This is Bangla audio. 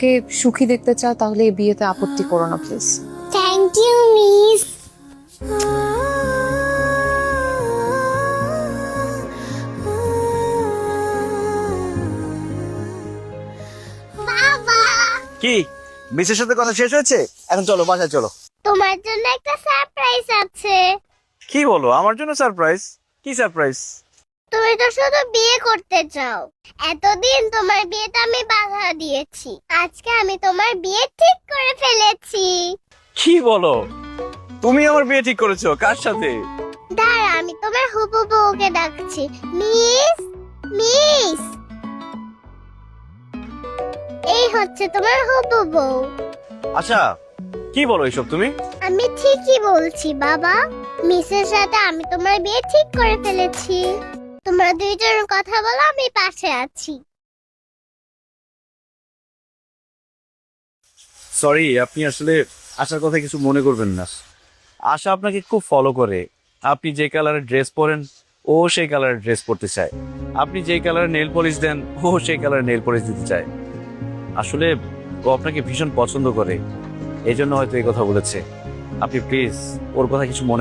আমাকে সুখী দেখতে চাও তাহলে এই বিয়েতে আপত্তি করো না প্লিজ। Thank you miss. বাবা, কি মিসের সাথে কথা শেষ হয়েছে? এখন চলো বাসায় চলো। তোমার জন্য একটা সারপ্রাইজ আছে। কি বলো? আমার জন্য সারপ্রাইজ? কি সারপ্রাইজ? তুমি তো শুধু বিয়ে করতে চাও, এতদিন তোমার বিয়েতে আমি বাধা দিয়েছি, আজকে আমি তোমার বিয়ে ঠিক করে ফেলেছি। কি বলো? তুমি আমার বিয়ে ঠিক করেছো? কার সাথে? দাঁড়া, আমি তোমার হবু বউকে ডাকছি। মিস, মিস, এই হচ্ছে তোমার হবু বউ। আচ্ছা, কি বলো এসব তুমি? আমি ঠিকই বলছি বাবা, মিসের সাথে আমি তোমার বিয়ে ঠিক করে ফেলেছি। তোমরা দুইজন কথা বলো, আমি পাশে আছি। সরি, আপনি আসলে আশার কথা কিছু মনে করবেন না। আশা আপনাকে খুব ফলো করে। আপনি যে কালারের ড্রেস পরেন ও সেই কালারের ড্রেস পরতে চায়। আপনি যে কালারের নেল পলিশ দেন ও সেই কালারের নেল পলিশ দিতে চায়। আসলে ও আপনাকে ভীষণ পছন্দ করে, এই জন্য হয়তো এই কথা বলেছে। আপনি প্লিজ ওর কথা কিছু মনে